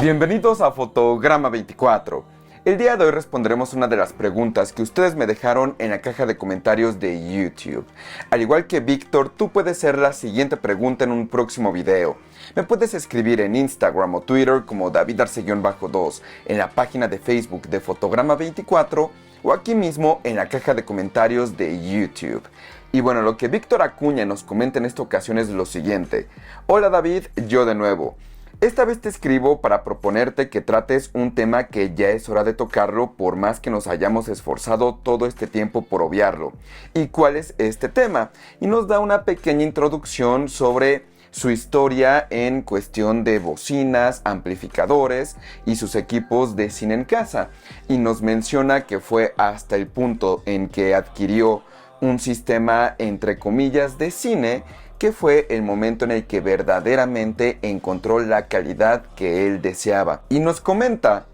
Bienvenidos a Fotograma 24. El día de hoy responderemos una de las preguntas que ustedes me dejaron en la caja de comentarios de YouTube. Al igual que Víctor, tú puedes ser la siguiente pregunta en un próximo video. Me puedes escribir en Instagram o Twitter como davidarce-2, en la página de Facebook de Fotograma 24 o aquí mismo en la caja de comentarios de YouTube. Y bueno, lo que Víctor Acuña nos comenta en esta ocasión es lo siguiente. Hola David, yo de nuevo. Esta vez te escribo para proponerte que trates un tema que ya es hora de tocarlo por más que nos hayamos esforzado todo este tiempo por obviarlo. ¿Y cuál es este tema? Y nos da una pequeña introducción sobre su historia en cuestión de bocinas, amplificadores y sus equipos de cine en casa. Y nos menciona que fue hasta el punto en que adquirió un sistema entre comillas de cine, que fue el momento en el que verdaderamente encontró la calidad que él deseaba. Y nos comenta: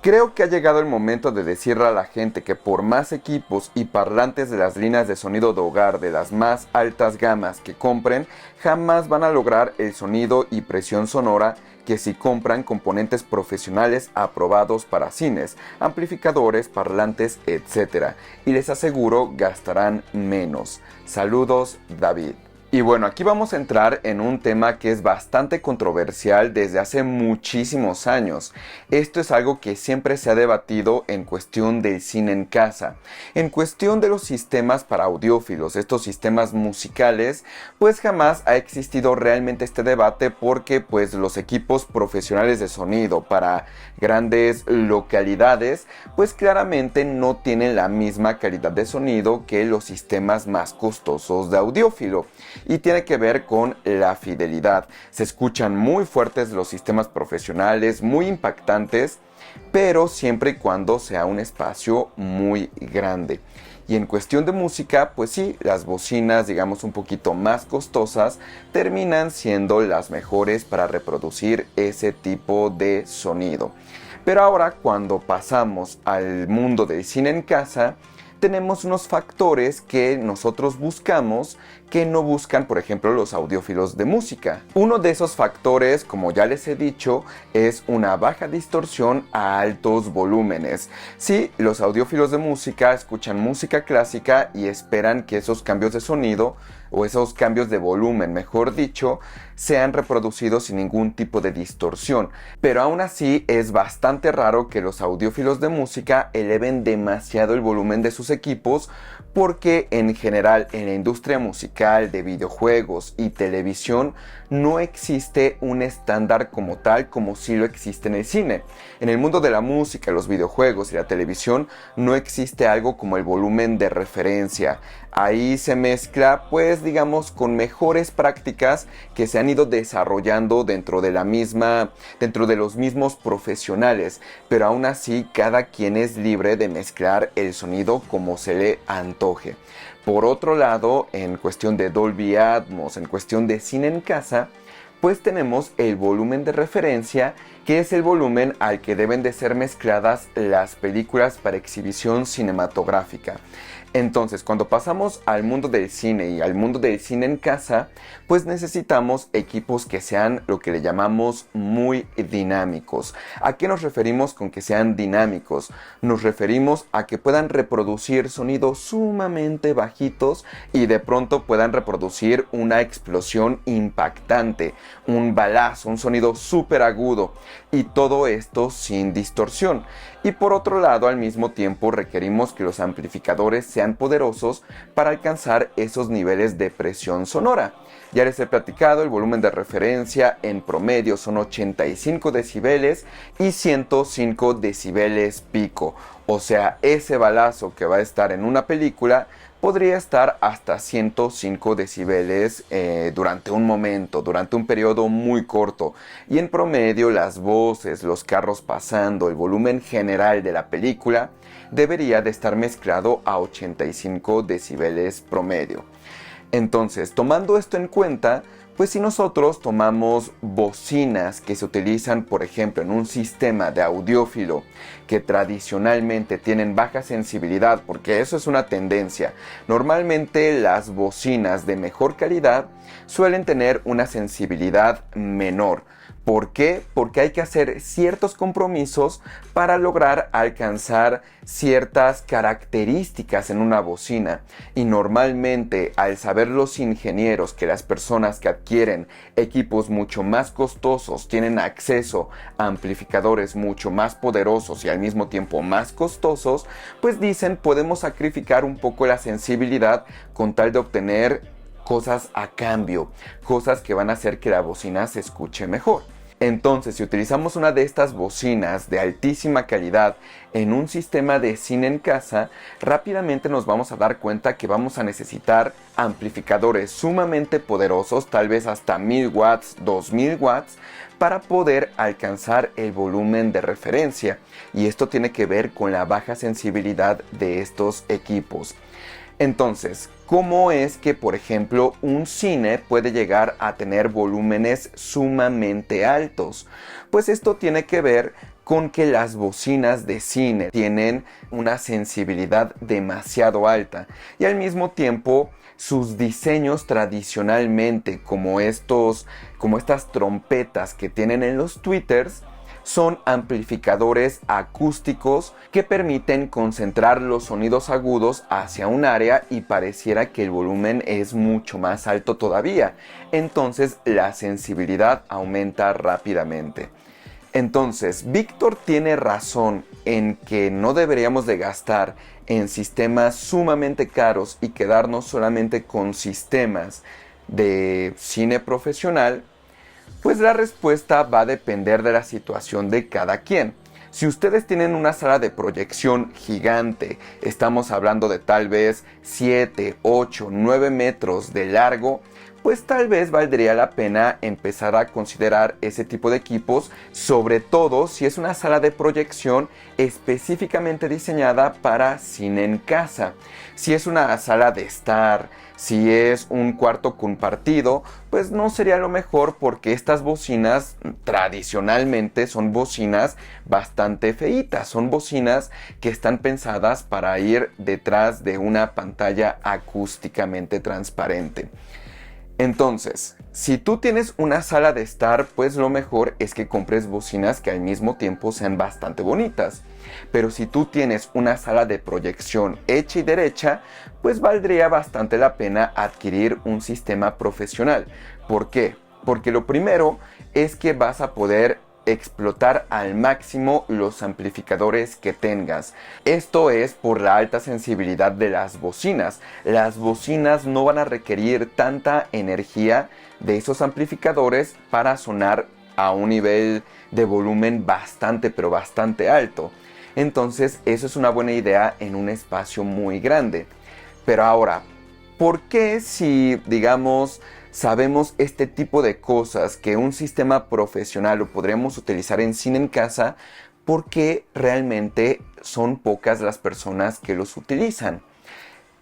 creo que ha llegado el momento de decirle a la gente que por más equipos y parlantes de las líneas de sonido de hogar de las más altas gamas que compren, jamás van a lograr el sonido y presión sonora que si compran componentes profesionales aprobados para cines, amplificadores, parlantes, etc. Y les aseguro, gastarán menos. Saludos, David. Y bueno, aquí vamos a entrar en un tema que es bastante controversial desde hace muchísimos años. Esto es algo que siempre se ha debatido en cuestión del cine en casa. En cuestión de los sistemas para audiófilos, estos sistemas musicales, pues jamás ha existido realmente este debate porque pues los equipos profesionales de sonido para grandes localidades, pues claramente no tienen la misma calidad de sonido que los sistemas más costosos de audiófilo. Y tiene que ver con la fidelidad. Se escuchan muy fuertes los sistemas profesionales, muy impactantes, pero siempre y cuando sea un espacio muy grande. Y en cuestión de música, pues sí, las bocinas, digamos un poquito más costosas, terminan siendo las mejores para reproducir ese tipo de sonido. Pero ahora, cuando pasamos al mundo del cine en casa, tenemos unos factores que nosotros buscamos que no buscan, por ejemplo, los audiófilos de música. Uno de esos factores, como ya les he dicho, es una baja distorsión a altos volúmenes. Sí, los audiófilos de música escuchan música clásica y esperan que esos cambios de sonido, o esos cambios de volumen, mejor dicho, sean reproducidos sin ningún tipo de distorsión. Pero aún así es bastante raro que los audiófilos de música eleven demasiado el volumen de sus equipos, porque en general en la industria musical, de videojuegos y televisión no existe un estándar como tal como sí lo existe en el cine. En el mundo de la música, los videojuegos y la televisión no existe algo como el volumen de referencia. Ahí se mezcla, pues digamos, con mejores prácticas que se han ido desarrollando dentro de los mismos profesionales, pero aún así cada quien es libre de mezclar el sonido como se le antoje. Por otro lado, en cuestión de Dolby Atmos, en cuestión de cine en casa, pues tenemos el volumen de referencia, que es el volumen al que deben de ser mezcladas las películas para exhibición cinematográfica. Entonces, cuando pasamos al mundo del cine y al mundo del cine en casa, pues necesitamos equipos que sean lo que le llamamos muy dinámicos. ¿A qué nos referimos con que sean dinámicos? Nos referimos a que puedan reproducir sonidos sumamente bajitos y de pronto puedan reproducir una explosión impactante, un balazo, un sonido súper agudo, y todo esto sin distorsión. Y por otro lado, al mismo tiempo requerimos que los amplificadores sean poderosos para alcanzar esos niveles de presión sonora. Ya les he platicado, el volumen de referencia en promedio son 85 decibeles y 105 decibeles pico. O sea, ese balazo que va a estar en una película podría estar hasta 105 decibeles durante un momento, durante un periodo muy corto. Y en promedio las voces, los carros pasando, el volumen general de la película debería de estar mezclado a 85 decibeles promedio. Entonces, tomando esto en cuenta, pues si nosotros tomamos bocinas que se utilizan, por ejemplo, en un sistema de audiófilo que tradicionalmente tienen baja sensibilidad, porque eso es una tendencia, normalmente las bocinas de mejor calidad suelen tener una sensibilidad menor. ¿Por qué? Porque hay que hacer ciertos compromisos para lograr alcanzar ciertas características en una bocina. Y normalmente, al saber los ingenieros que las personas que adquieren equipos mucho más costosos tienen acceso a amplificadores mucho más poderosos y al mismo tiempo más costosos, pues dicen podemos sacrificar un poco la sensibilidad con tal de obtener cosas a cambio, cosas que van a hacer que la bocina se escuche mejor. Entonces, si utilizamos una de estas bocinas de altísima calidad en un sistema de cine en casa, rápidamente nos vamos a dar cuenta que vamos a necesitar amplificadores sumamente poderosos, tal vez hasta 1000 watts, 2000 watts, para poder alcanzar el volumen de referencia. Y esto tiene que ver con la baja sensibilidad de estos equipos. Entonces, ¿cómo es que, por ejemplo, un cine puede llegar a tener volúmenes sumamente altos? Pues esto tiene que ver con que las bocinas de cine tienen una sensibilidad demasiado alta y al mismo tiempo sus diseños tradicionalmente, como estas trompetas que tienen en los tweeters, son amplificadores acústicos que permiten concentrar los sonidos agudos hacia un área y pareciera que el volumen es mucho más alto todavía. Entonces la sensibilidad aumenta rápidamente. Entonces, Víctor tiene razón en que no deberíamos de gastar en sistemas sumamente caros y quedarnos solamente con sistemas de cine profesional. Pues la respuesta va a depender de la situación de cada quien. Si ustedes tienen una sala de proyección gigante, estamos hablando de tal vez 7, 8, 9 metros de largo, pues tal vez valdría la pena empezar a considerar ese tipo de equipos, sobre todo si es una sala de proyección específicamente diseñada para cine en casa. Si es una sala de estar, si es un cuarto compartido, pues no sería lo mejor porque estas bocinas tradicionalmente son bocinas bastante feitas, son bocinas que están pensadas para ir detrás de una pantalla acústicamente transparente. Entonces, si tú tienes una sala de estar, pues lo mejor es que compres bocinas que al mismo tiempo sean bastante bonitas. Pero si tú tienes una sala de proyección hecha y derecha, pues valdría bastante la pena adquirir un sistema profesional. ¿Por qué? Porque lo primero es que vas a poder explotar al máximo los amplificadores que tengas. Esto es por la alta sensibilidad de las bocinas. Las bocinas no van a requerir tanta energía de esos amplificadores para sonar a un nivel de volumen bastante pero bastante alto. Entonces eso es una buena idea en un espacio muy grande. Pero ahora, ¿por qué si, digamos, sabemos este tipo de cosas que un sistema profesional lo podríamos utilizar en cine en casa? ¿Por qué realmente son pocas las personas que los utilizan?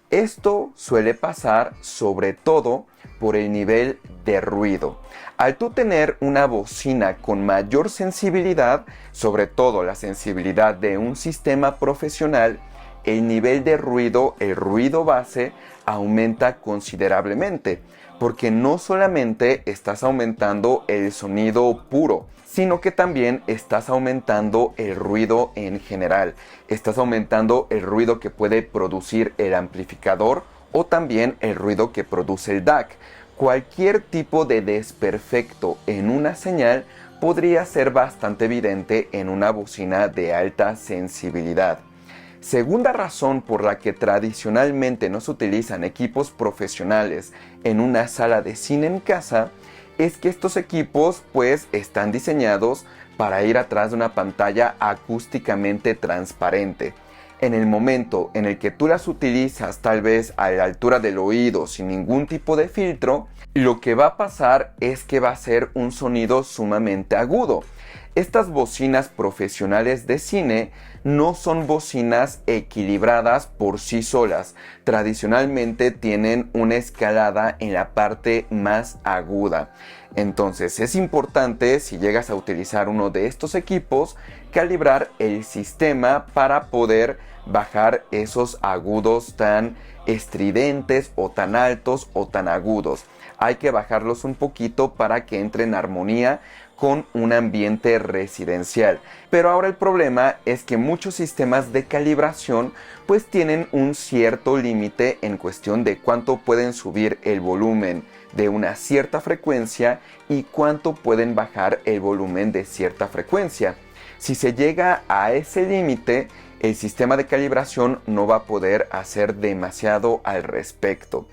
Esto suele pasar sobre todo por el nivel de ruido. Al tú tener una bocina con mayor sensibilidad, sobre todo la sensibilidad de un sistema profesional, el nivel de ruido, el ruido base, aumenta considerablemente, porque no solamente estás aumentando el sonido puro, sino que también estás aumentando el ruido en general. Estás aumentando el ruido que puede producir el amplificador o también el ruido que produce el DAC. Cualquier tipo de desperfecto en una señal podría ser bastante evidente en una bocina de alta sensibilidad. Segunda razón por la que tradicionalmente no se utilizan equipos profesionales en una sala de cine en casa es que estos equipos pues están diseñados para ir atrás de una pantalla acústicamente transparente. En el momento en el que tú las utilizas tal vez a la altura del oído sin ningún tipo de filtro, lo que va a pasar es que va a ser un sonido sumamente agudo. Estas bocinas profesionales de cine no son bocinas equilibradas por sí solas. Tradicionalmente tienen una escalada en la parte más aguda. Entonces es importante, si llegas a utilizar uno de estos equipos, calibrar el sistema para poder bajar esos agudos tan estridentes o tan altos o tan agudos. hay que bajarlos un poquito para que entre en armonía con un ambiente residencial. Pero ahora el problema es que muchos sistemas de calibración pues tienen un cierto límite en cuestión de cuánto pueden subir el volumen de una cierta frecuencia y cuánto pueden bajar el volumen de cierta frecuencia. Si se llega a ese límite, el sistema de calibración no va a poder hacer demasiado al respecto.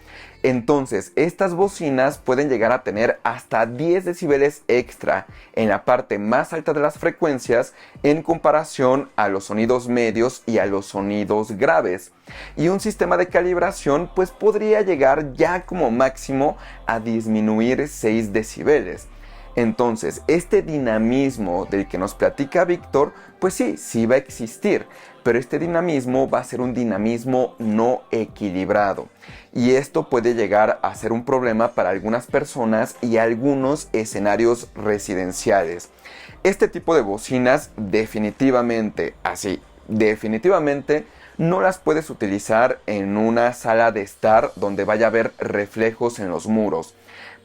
Entonces, estas bocinas pueden llegar a tener hasta 10 decibeles extra en la parte más alta de las frecuencias en comparación a los sonidos medios y a los sonidos graves. Y un sistema de calibración pues podría llegar ya como máximo a disminuir 6 decibeles. Entonces, este dinamismo del que nos platica Víctor, pues sí va a existir, pero este dinamismo va a ser un dinamismo no equilibrado. Y esto puede llegar a ser un problema para algunas personas y algunos escenarios residenciales. Este tipo de bocinas definitivamente no las puedes utilizar en una sala de estar donde vaya a haber reflejos en los muros.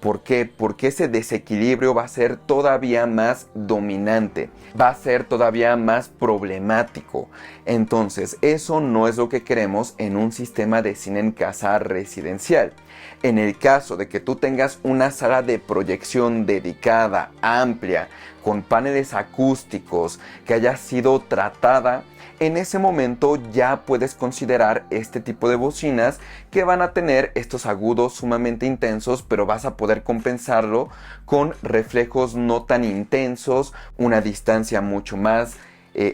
¿Por qué? Porque ese desequilibrio va a ser todavía más dominante, va a ser todavía más problemático. Entonces, eso no es lo que queremos en un sistema de cine en casa residencial. En el caso de que tú tengas una sala de proyección dedicada, amplia, con paneles acústicos, que haya sido tratada, en ese momento ya puedes considerar este tipo de bocinas que van a tener estos agudos sumamente intensos, pero vas a poder compensarlo con reflejos no tan intensos, una distancia mucho más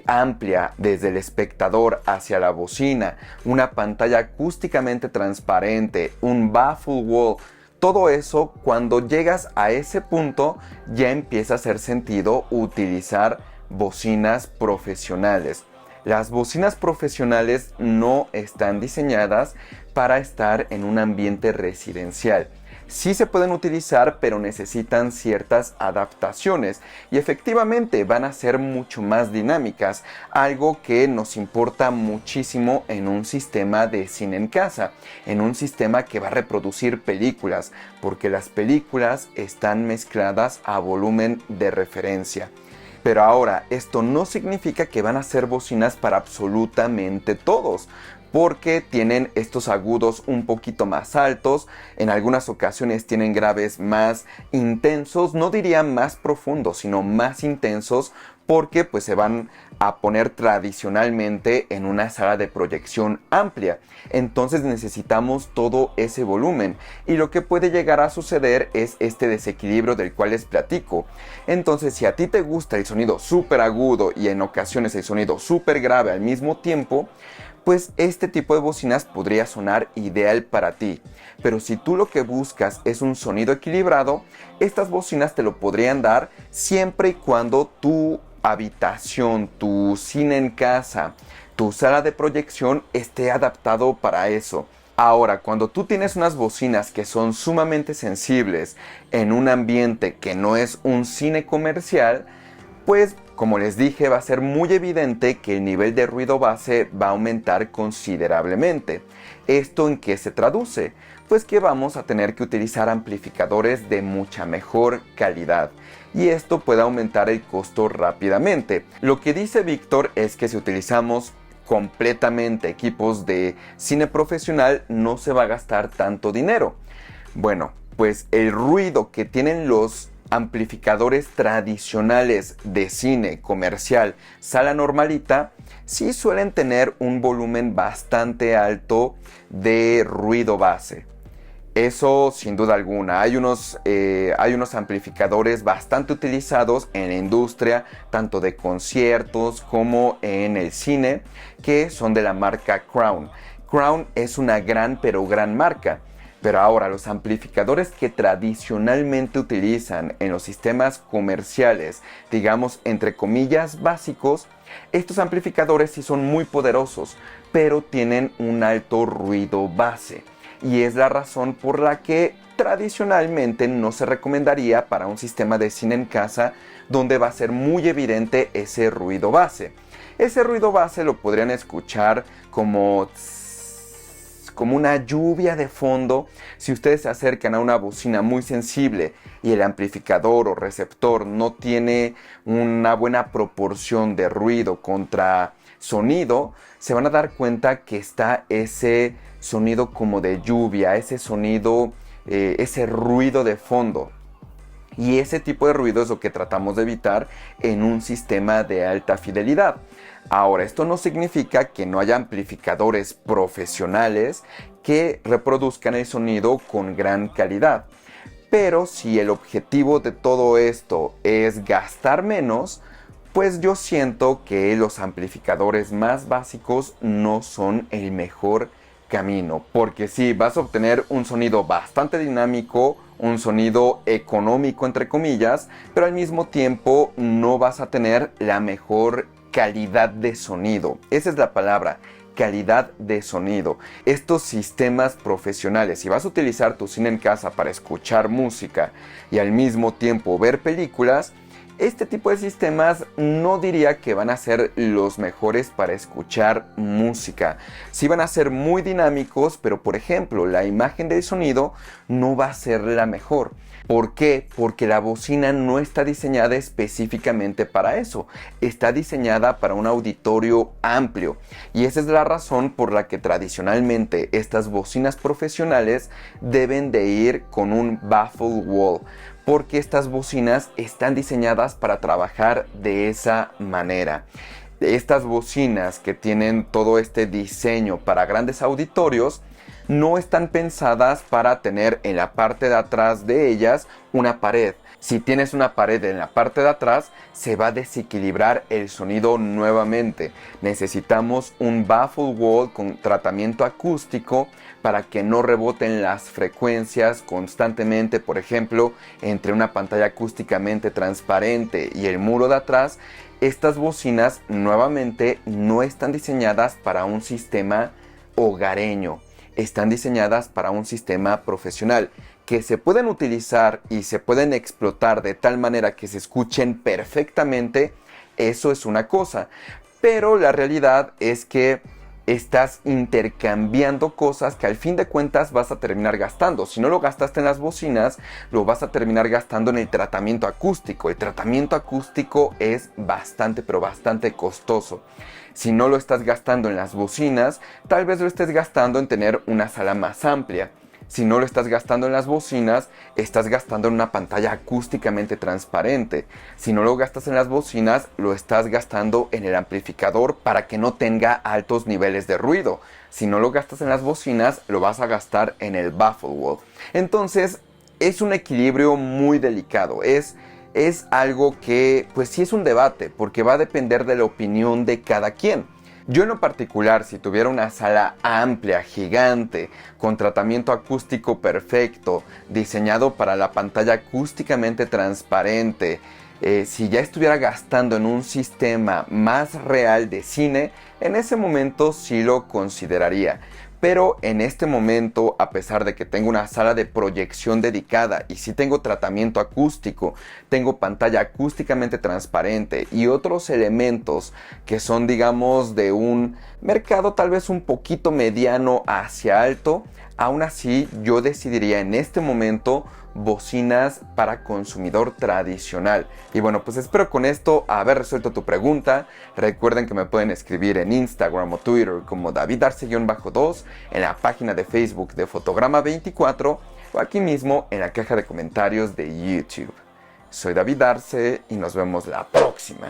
amplia desde el espectador hacia la bocina, una pantalla acústicamente transparente, un baffle wall. Todo eso, cuando llegas a ese punto, ya empieza a hacer sentido utilizar bocinas profesionales. Las bocinas profesionales no están diseñadas para estar en un ambiente residencial. Sí se pueden utilizar, pero necesitan ciertas adaptaciones y efectivamente van a ser mucho más dinámicas, algo que nos importa muchísimo en un sistema de cine en casa, en un sistema que va a reproducir películas, porque las películas están mezcladas a volumen de referencia. Pero ahora, esto no significa que van a ser bocinas para absolutamente todos, porque tienen estos agudos un poquito más altos, en algunas ocasiones tienen graves más intensos, no diría más profundos, sino más intensos, porque pues se van a poner tradicionalmente en una sala de proyección amplia. Entonces necesitamos todo ese volumen y lo que puede llegar a suceder es este desequilibrio del cual les platico. Entonces, si a ti te gusta el sonido súper agudo y en ocasiones el sonido súper grave al mismo tiempo, pues este tipo de bocinas podría sonar ideal para ti. Pero si tú lo que buscas es un sonido equilibrado, estas bocinas te lo podrían dar siempre y cuando tu habitación, tu cine en casa, tu sala de proyección esté adaptado para eso. Ahora, cuando tú tienes unas bocinas que son sumamente sensibles en un ambiente que no es un cine comercial, pues como les dije, va a ser muy evidente que el nivel de ruido base va a aumentar considerablemente. ¿Esto en qué se traduce? Pues que vamos a tener que utilizar amplificadores de mucha mejor calidad. Y esto puede aumentar el costo rápidamente. Lo que dice Víctor es que si utilizamos completamente equipos de cine profesional no se va a gastar tanto dinero. Bueno, pues el ruido que tienen los amplificadores tradicionales de cine comercial, sala normalita, sí suelen tener un volumen bastante alto de ruido base. Eso sin duda alguna. Hay unos amplificadores bastante utilizados en la industria, tanto de conciertos como en el cine, que son de la marca Crown. Crown es una gran marca. Pero ahora, los amplificadores que tradicionalmente utilizan en los sistemas comerciales, digamos entre comillas básicos, estos amplificadores sí son muy poderosos, pero tienen un alto ruido base. Y es la razón por la que tradicionalmente no se recomendaría para un sistema de cine en casa donde va a ser muy evidente ese ruido base. Ese ruido base lo podrían escuchar como como una lluvia de fondo. Si ustedes se acercan a una bocina muy sensible y el amplificador o receptor no tiene una buena proporción de ruido contra sonido, se van a dar cuenta que está ese sonido como de lluvia, ese sonido, ese ruido de fondo. Y ese tipo de ruido es lo que tratamos de evitar en un sistema de alta fidelidad. Ahora, esto no significa que no haya amplificadores profesionales que reproduzcan el sonido con gran calidad. Pero si el objetivo de todo esto es gastar menos, pues yo siento que los amplificadores más básicos no son el mejor camino. Porque sí, vas a obtener un sonido bastante dinámico, un sonido económico entre comillas, pero al mismo tiempo no vas a tener la mejor calidad de sonido. Esa es la palabra, calidad de sonido. Estos sistemas profesionales, si vas a utilizar tu cine en casa para escuchar música y al mismo tiempo ver películas, este tipo de sistemas no diría que van a ser los mejores para escuchar música. Sí van a ser muy dinámicos, pero por ejemplo, la imagen del sonido no va a ser la mejor. ¿Por qué? Porque la bocina no está diseñada específicamente para eso. Está diseñada para un auditorio amplio. Y esa es la razón por la que tradicionalmente estas bocinas profesionales deben de ir con un baffle wall. Porque estas bocinas están diseñadas para trabajar de esa manera. Estas bocinas que tienen todo este diseño para grandes auditorios no están pensadas para tener en la parte de atrás de ellas una pared. Si tienes una pared en la parte de atrás, se va a desequilibrar el sonido nuevamente. Necesitamos un baffle wall con tratamiento acústico para que no reboten las frecuencias constantemente. Por ejemplo, entre una pantalla acústicamente transparente y el muro de atrás, estas bocinas nuevamente no están diseñadas para un sistema hogareño. Están diseñadas para un sistema profesional que se pueden utilizar y se pueden explotar de tal manera que se escuchen perfectamente. Eso es una cosa, pero la realidad es que estás intercambiando cosas que al fin de cuentas vas a terminar gastando. Si no lo gastaste en las bocinas, lo vas a terminar gastando en el tratamiento acústico. El tratamiento acústico es bastante, pero bastante costoso. Si no lo estás gastando en las bocinas, tal vez lo estés gastando en tener una sala más amplia. Si no lo estás gastando en las bocinas, estás gastando en una pantalla acústicamente transparente. Si no lo gastas en las bocinas, lo estás gastando en el amplificador para que no tenga altos niveles de ruido. Si no lo gastas en las bocinas, lo vas a gastar en el baffle wall. Entonces, es un equilibrio muy delicado. Es algo que, pues sí es un debate, porque va a depender de la opinión de cada quien. Yo en lo particular, si tuviera una sala amplia, gigante, con tratamiento acústico perfecto, diseñado para la pantalla acústicamente transparente, si ya estuviera gastando en un sistema más real de cine, en ese momento sí lo consideraría. Pero en este momento, a pesar de que tengo una sala de proyección dedicada y sí tengo tratamiento acústico, tengo pantalla acústicamente transparente y otros elementos que son, digamos, de un mercado tal vez un poquito mediano hacia alto, aún así yo decidiría en este momento bocinas para consumidor tradicional. Y bueno, pues espero con esto haber resuelto tu pregunta. Recuerden que me pueden escribir en Instagram o Twitter como David Arce-2, en la página de Facebook de Fotograma 24 o aquí mismo en la caja de comentarios de YouTube. Soy David Arce y nos vemos la próxima.